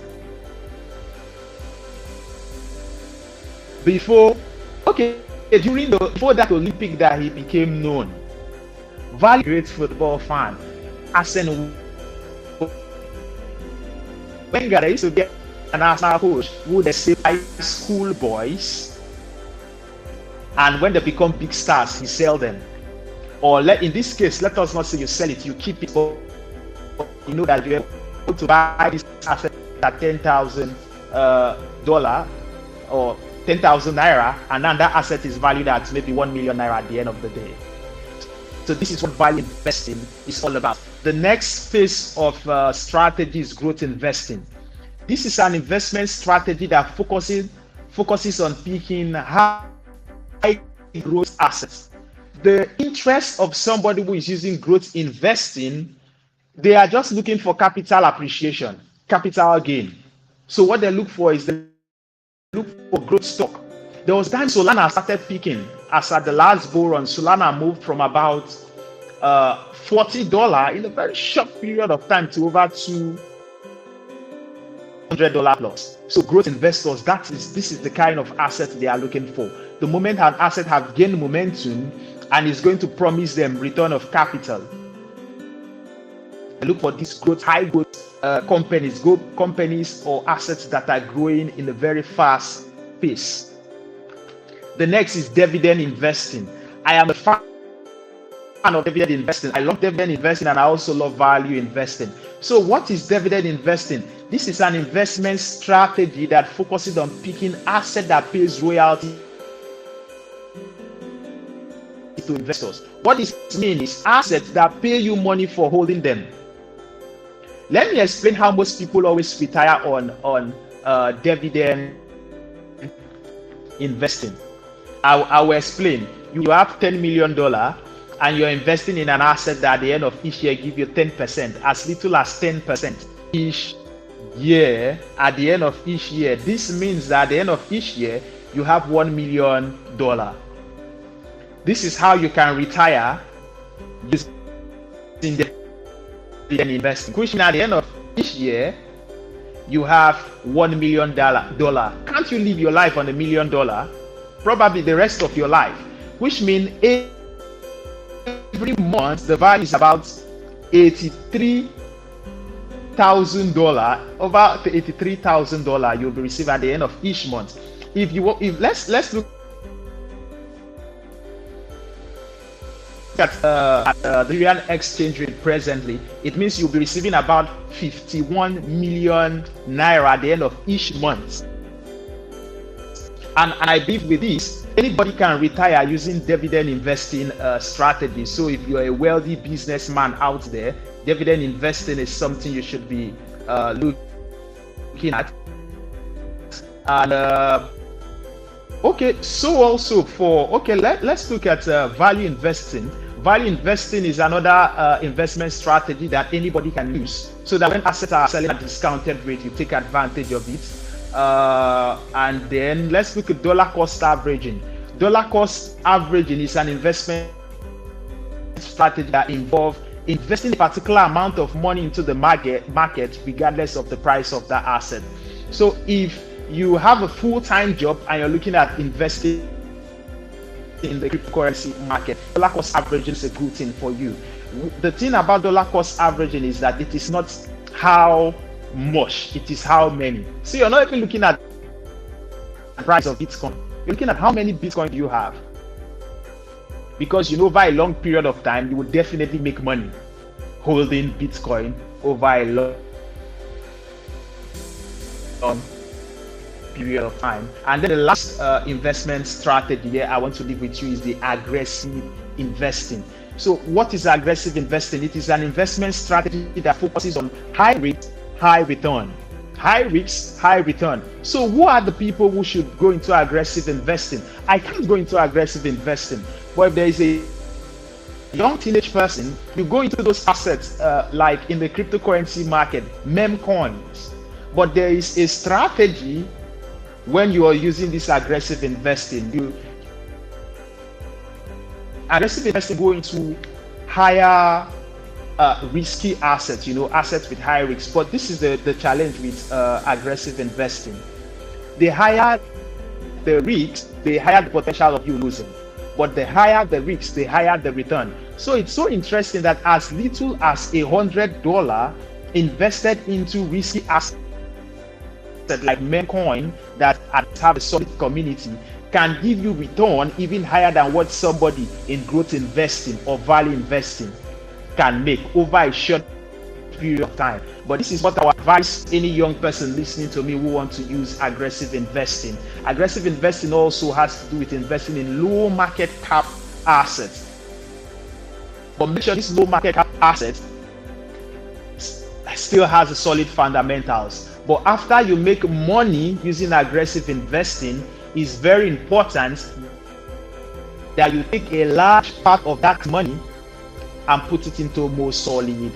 S3: before that Olympic that he became known. Value great football fan. Arsene Wenger used to get an Arsenal coach who they say high school boys, and when they become big stars, he sell them. Or in this case, let us not say you sell it, you keep it. But you know that you're able to buy this asset at $10,000 or 10,000 naira, and then that asset is valued at maybe 1 million naira at the end of the day. So this is what value investing is all about. The next phase of strategy is growth investing. This is an investment strategy that focuses on picking high growth assets. The interest of somebody who is using growth investing, they are just looking for capital appreciation, capital gain. So what they look for is they look for growth stock. There was time Solana started peaking. As at the last bull run, Solana moved from about $40 in a very short period of time to over $200 plus. So growth investors, this is the kind of asset they are looking for. The moment an asset has gained momentum and is going to promise them return of capital, look for these high growth companies or assets that are growing in a very fast pace. The next is dividend investing. I am a fan of dividend investing. I love dividend investing and I also love value investing. So what is dividend investing? This is an investment strategy that focuses on picking asset that pays royalty to investors. What this means is assets that pay you money for holding them. Let me explain how most people always retire on dividend investing. I will explain. You have $10 million and you're investing in an asset that at the end of each year give you 10%, as little as 10% each year. At the end of each year, this means that at the end of each year you have $1 million. This is how you can retire using dividend investing, which means at the end of each year you have $1 million. Can't you live your life on $1 million? Probably the rest of your life, which means every month the value is about $83,000. Over $83,000 you'll be receiving at the end of each month. Let's look at the real exchange rate presently. It means you'll be receiving about 51 million naira at the end of each month. And I believe with this, anybody can retire using dividend investing strategy. So if you're a wealthy businessman out there, dividend investing is something you should be looking at. And let's look at value investing. Value investing is another investment strategy that anybody can use, so that when assets are selling at discounted rate, you take advantage of it. And then let's look at dollar cost averaging. Dollar cost averaging is an investment strategy that involves investing a particular amount of money into the market regardless of the price of that asset. So if you have a full-time job and you're looking at investing in the cryptocurrency market, dollar cost averaging is a good thing for you. The thing about dollar cost averaging is that it is not how much, it is how many. So you're not even looking at the price of Bitcoin, you're looking at how many Bitcoin do you have. Because over a long period of time, you will definitely make money holding Bitcoin over a long period of time. And then the last investment strategy here I want to leave with you is the aggressive investing. So what is aggressive investing? It is an investment strategy that focuses on high risk, high return. High risk, high return. So who are the people who should go into aggressive investing? I can't go into aggressive investing, but if there is a young teenage person, you go into those assets like in the cryptocurrency market, meme coins. But there is a strategy when you are using this aggressive investing. Aggressive investing go into higher risky assets, assets with high risk. But this is the challenge with aggressive investing. The higher the risk, the higher the potential of you losing. But the higher the risk, the higher the return. So it's so interesting that as little as $100 invested into risky assets like meme coin that have a solid community can give you return even higher than what somebody in growth investing or value investing can make over a short period of time. But this is what I would advise any young person listening to me who want to use aggressive investing. Aggressive investing also has to do with investing in low market cap assets. But make sure this low market cap asset still has a solid fundamentals. But after you make money using aggressive investing, it's very important that you take a large part of that money and put it into more solid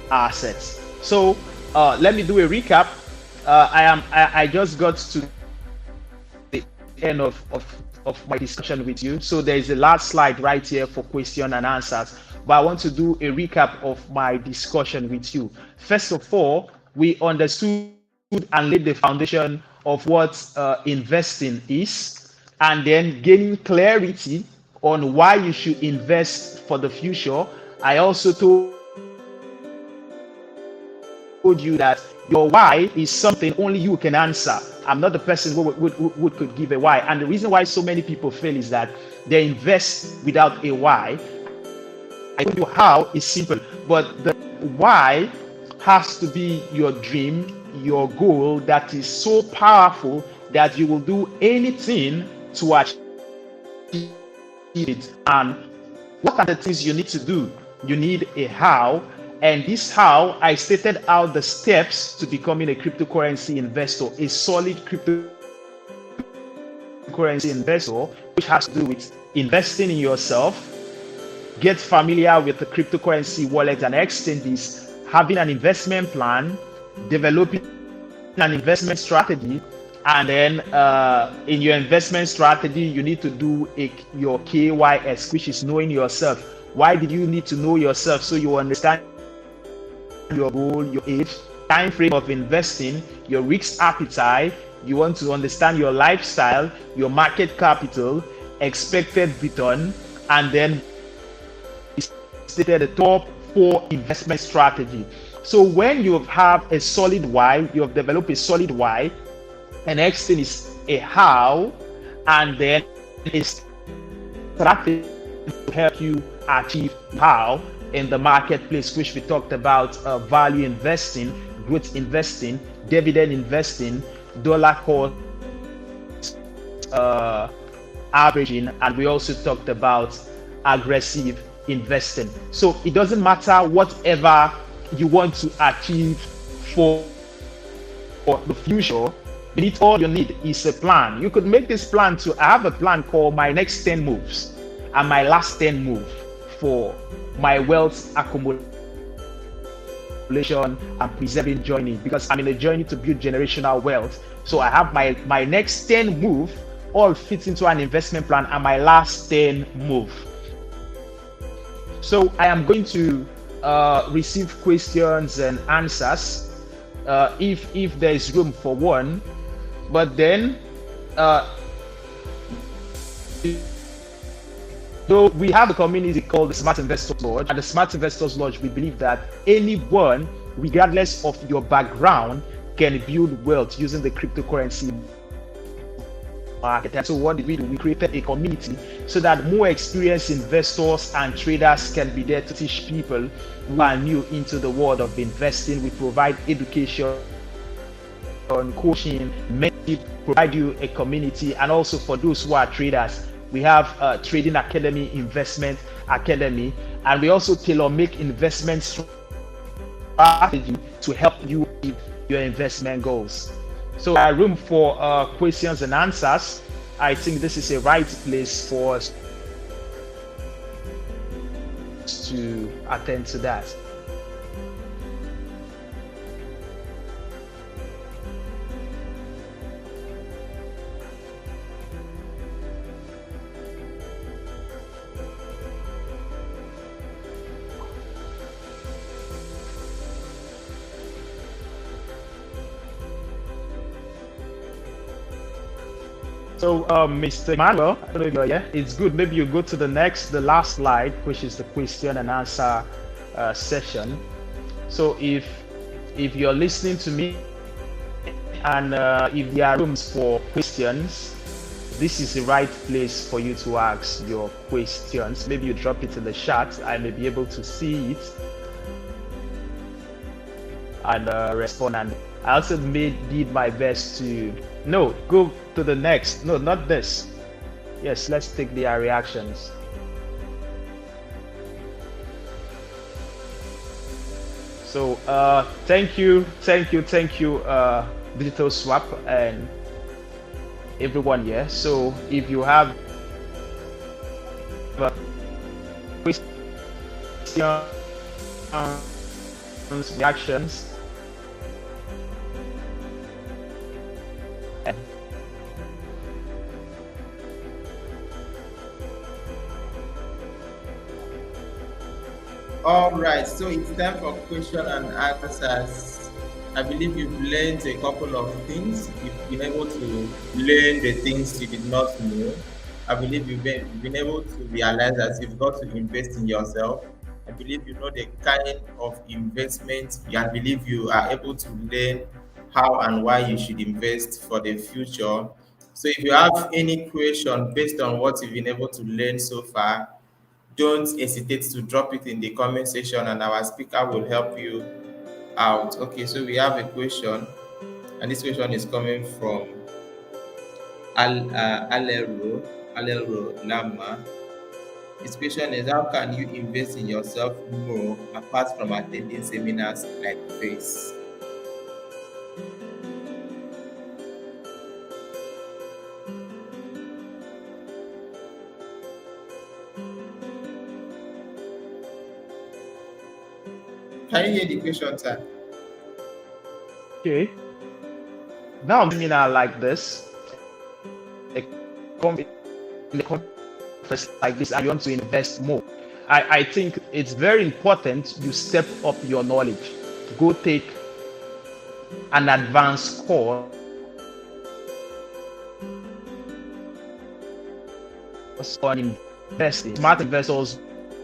S3: assets. So let me do a recap. I just got to the end of my discussion with you. So there is a last slide right here for question and answers. But I want to do a recap of my discussion with you. First of all, we understood and laid the foundation of what investing is, and then gaining clarity on why you should invest for the future. I also told you that your why is something only you can answer. I'm not the person who could give a why. And the reason why so many people fail is that they invest without a why. I told you how is simple, but the why has to be your dream, your goal that is so powerful that you will do anything to achieve it. And what are the things you need to do? You need a how, and this how I stated out the steps to becoming a cryptocurrency investor, a solid cryptocurrency investor, which has to do with investing in yourself, get familiar with the cryptocurrency wallet and exchanges, having an investment plan, developing an investment strategy, and then in your investment strategy, you need to do your KYS, which is knowing yourself. Why did you need to know yourself? So you understand your goal, your age, time frame of investing, your risk appetite. You want to understand your lifestyle, your market capital, expected return, and then stated the top 4 investment strategy. So when you have a solid why, you have developed a solid why, the next thing is a how, and then a strategy to help you achieve how in the marketplace, which we talked about value investing, growth investing, dividend investing, dollar cost averaging, and we also talked about aggressive investing. So it doesn't matter whatever you want to achieve for the future. All you need is a plan. You could make this plan to I have a plan called my next 10 moves and my last 10 move for my wealth accumulation and preserving journey, because I'm in a journey to build generational wealth. So I have my next 10 move all fits into an investment plan and my last 10 move. So I am going to receive questions and answers if there is room for one. But then, though we have a community called the Smart Investors Lodge, at the Smart Investors Lodge, we believe that anyone, regardless of your background, can build wealth using the cryptocurrency market. And so what did we do? We created a community so that more experienced investors and traders can be there to teach people who are new into the world of investing. We provide education, on coaching, mentorship, provide you a community, and also for those who are traders, we have a trading academy, investment academy, and we also tailor make investment strategy to help you with your investment goals. So room for questions and answers. I think this is a right place for us to attend to that. So, Mr. Emmanuel, I don't know if you're here. It's good. Maybe you go to the last slide, which is the question and answer session. So, if you're listening to me, and if there are rooms for questions, this is the right place for you to ask your questions. Maybe you drop it in the chat. I may be able to see it and respond. And I also did my best to go to the next. No, not this. Yes, let's take their reactions. So thank you, Digital Swap and everyone here. So if you have questions, reactions,
S1: All right, so it's time for question and answers. I believe you've learned a couple of things. You've been able to learn the things you did not know. I believe you've been able to realize that you've got to invest in yourself. I believe you know the kind of investment. I believe you are able to learn how and why you should invest for the future. So if you have any question based on what you've been able to learn so far, don't hesitate to drop it in the comment section and our speaker will help you out. Okay, so we have a question, and this question is coming from Alero Lama. His question is, how can you invest in yourself more apart from attending seminars like this? Can you hear the question, sir?
S3: Okay. Now I'm seminar like this, in a conference like this, and you want to invest more. I think it's very important you step up your knowledge. Go take an advanced course on investing. Smart Investors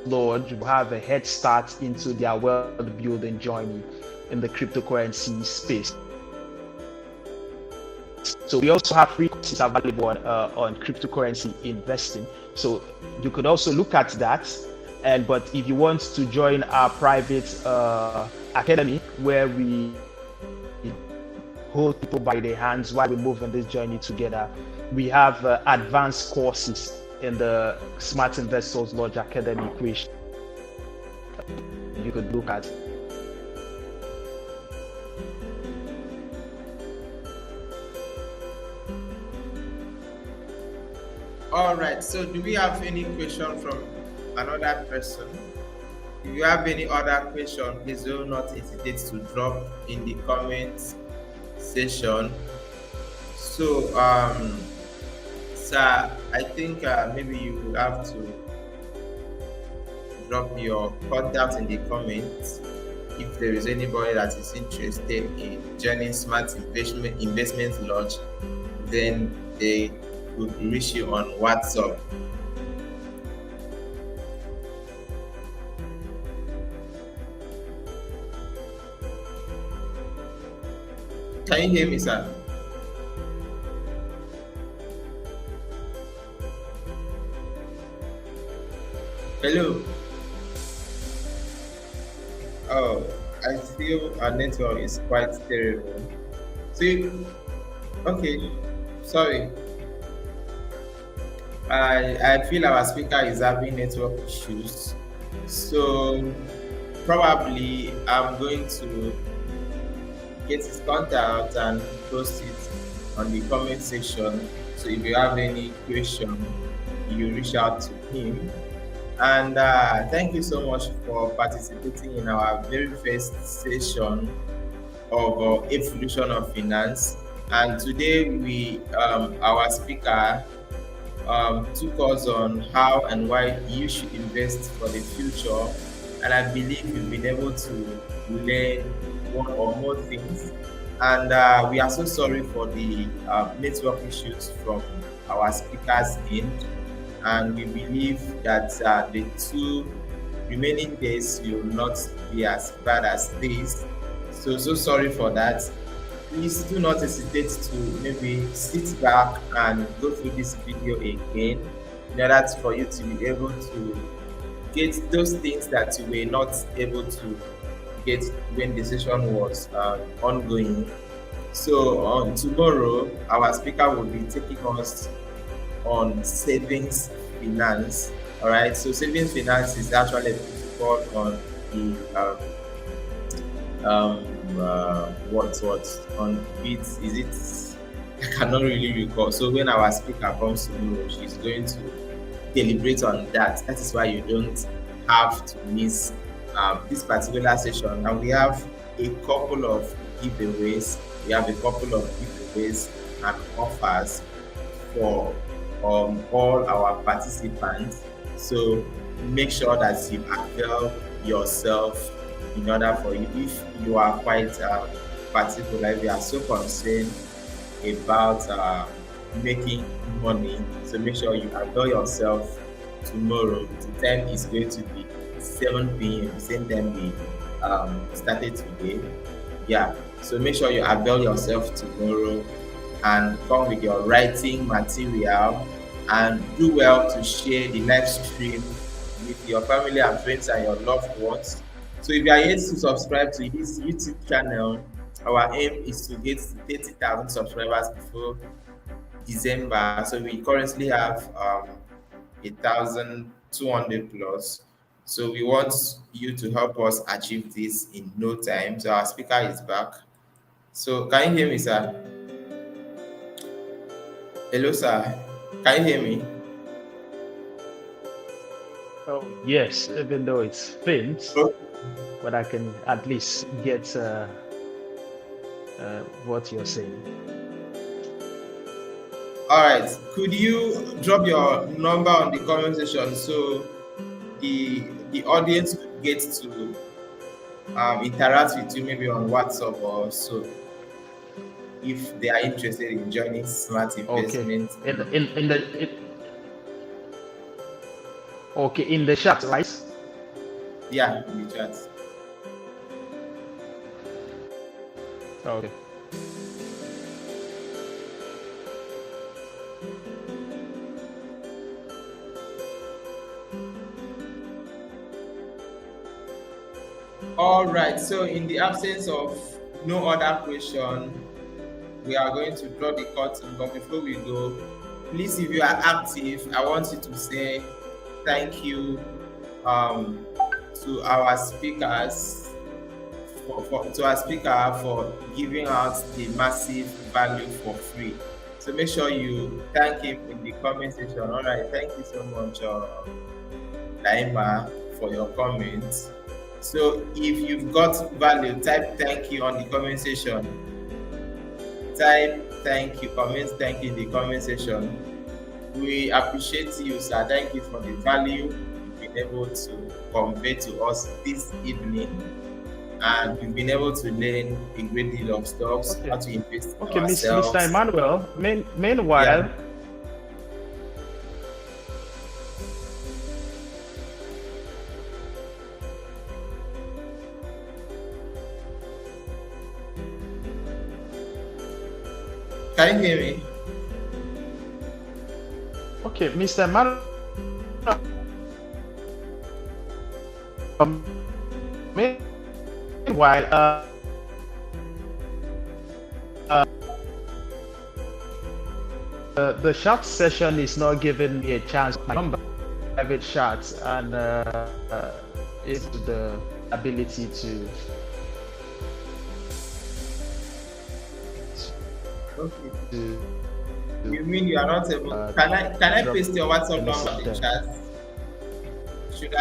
S3: Lodge will have a head start into their wealth building journey in the cryptocurrency space. So we also have free courses available on cryptocurrency investing. So you could also look at that. But if you want to join our private academy where we hold people by their hands while we move on this journey together, we have advanced courses in the Smart Investors Lodge Academy, which you could look at.
S1: All right, so do we have any question from another person? If you have any other question, please do not hesitate to drop in the comments section. So sir, I think maybe you will have to drop your contact in the comments. If there is anybody that is interested in joining Smart Investment Lodge, then they could reach you on WhatsApp. Can you hear me, sir? Hello. Oh, I feel our network is quite terrible. See, okay, sorry. I feel our speaker is having network issues. So probably I'm going to get his contact and post it on the comment section. So if you have any question, you reach out to him. And thank you so much for participating in our very first session of Evolution of Finance. And today our speaker took us on how and why you should invest for the future. And I believe you've been able to learn one or more things. And we are so sorry for the network issues from our speaker's end. And we believe that the 2 remaining days will not be as bad as this. So sorry for that. Please do not hesitate to maybe sit back and go through this video again in order for you to be able to get those things that you were not able to get when the session was ongoing. So on tomorrow, our speaker will be taking us on savings finance. All right, so savings finance is actually a principle on the what on it is it I cannot really recall. So when our speaker comes tomorrow, she's going to deliberate on that. That is why you don't have to miss this particular session. And we have a couple of giveaways. We have a couple of giveaways and offers for all our participants. So make sure that you avail yourself in order for you. If you are quite particular, we are so concerned about making money, so make sure you avail yourself tomorrow. The time is going to be 7 p.m. the same time we started today. Yeah, so make sure you avail yourself tomorrow and come with your writing material, and do well to share the live stream with your family and friends and your loved ones. So if you are yet to subscribe to this YouTube channel, our aim is to get 30,000 subscribers before December. So we currently have 1,200 plus. So we want you to help us achieve this in no time. So our speaker is back. So can you hear me, sir? Hello, sir. Can you hear me?
S3: Oh, yes, even though it's faint, but I can at least get what you're saying.
S1: All right. Could you drop your number on the comment section so the audience could get to interact with you maybe on WhatsApp or so, if they are interested in joining Smart Investment?
S3: Okay. In the chat, right?
S1: Yeah, in the chat.
S3: Okay.
S1: All right. So in the absence of no other question, we are going to draw the curtain. But before we go, please, if you are active, I want you to say thank you to our speakers for giving us the massive value for free. So make sure you thank him in the comment section. All right, thank you so much, Laima, for your comments. So if you've got value, type thank you on the comment section. Type thank you, comment thank you in the comment section. We appreciate you, sir. Thank you for the value you've been able to convey to us this evening. And we've been able to learn a great deal of stuff,
S3: Okay.
S1: how to invest in
S3: Okay,
S1: ourselves.
S3: Mr. Emmanuel. Meanwhile,
S1: Yeah. Can you hear me?
S3: okay, Mr. Emmanuel. Meanwhile, the chat session is not giving me a chance. My number, private chats, and it's the ability to.
S1: Okay.
S3: to
S1: You mean you are not able? Can I paste your WhatsApp number in the chat? Should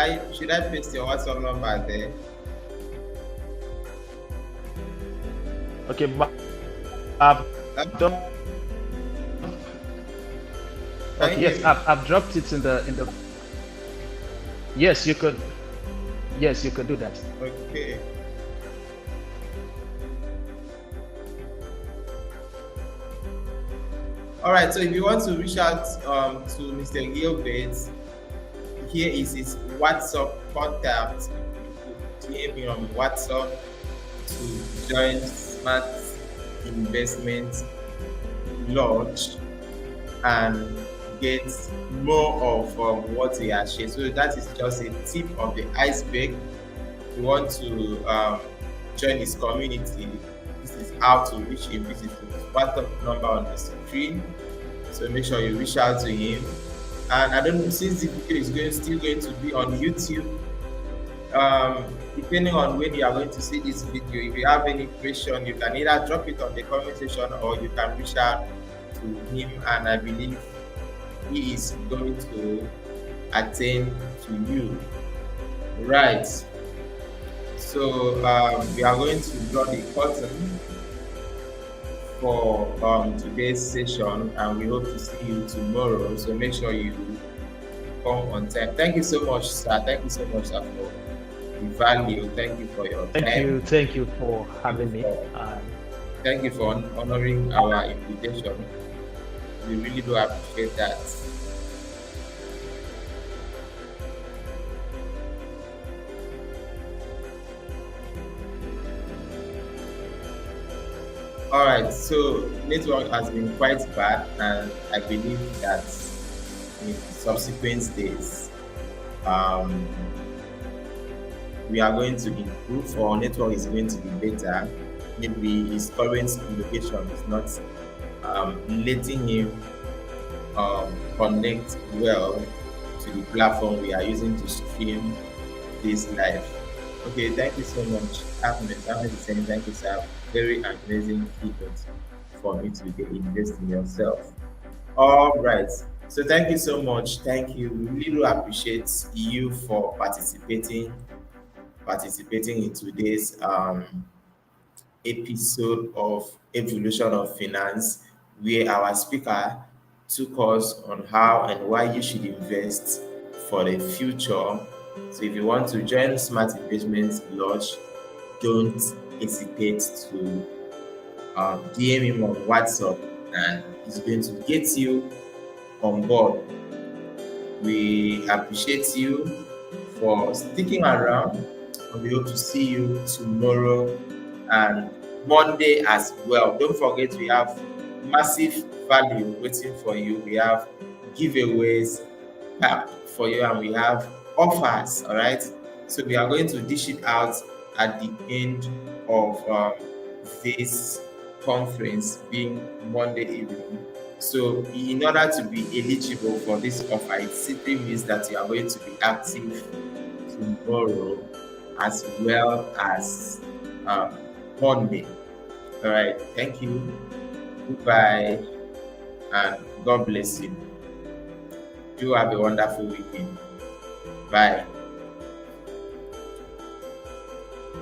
S1: I paste your WhatsApp number there?
S3: Okay, but I've done. Okay, yes, I've dropped it in the. Yes, you could. Yes, you could do that.
S1: Okay. All right. So if you want to reach out to Mr. Gilbert, here is his WhatsApp contact. You could DM me on WhatsApp to join Smart Investment Lodge and get more of what he has shared. So that is just a tip of the iceberg. If you want to join his community, this is how to reach him. This is his WhatsApp number on the screen. So make sure you reach out to him. And I don't know, since the video is still going to be on YouTube, depending on when you are going to see this video, if you have any question, you can either drop it on the comment section or you can reach out to him, and I believe he is going to attend to you. Right. So we are going to draw the curtain for today's session, and we hope to see you tomorrow. So make sure you come on time. Thank you so much, sir. Thank you so much, sir, for the value. Thank you for your time.
S3: Thank you for having me.
S1: Thank you for honoring our invitation. We really do appreciate that. All right, so network has been quite bad, and I believe that in subsequent days, we are going to improve, or network is going to be better. Maybe his current location is not letting him connect well to the platform we are using to stream this live. Okay, thank you so much. Ahmed is saying thank you, sir. Very amazing keynote for me today. Invest in yourself. All right. So thank you so much. Thank you. We really do appreciate you for participating in today's episode of Evolution of Finance, where our speaker took us on how and why you should invest for the future. So if you want to join Smart Investment Lodge, don't hesitate to DM him on WhatsApp, and he's going to get you on board. We appreciate you for sticking around, and we hope to see you tomorrow and Monday as well. Don't forget, we have massive value waiting for you. We have giveaways for you, and we have offers. All right, so we are going to dish it out at the end of this conference, being Monday evening. So in order to be eligible for this offer, it simply means that you are going to be active tomorrow as well as Monday. All right, thank you. Goodbye, and God bless you. Do have a wonderful weekend. Bye.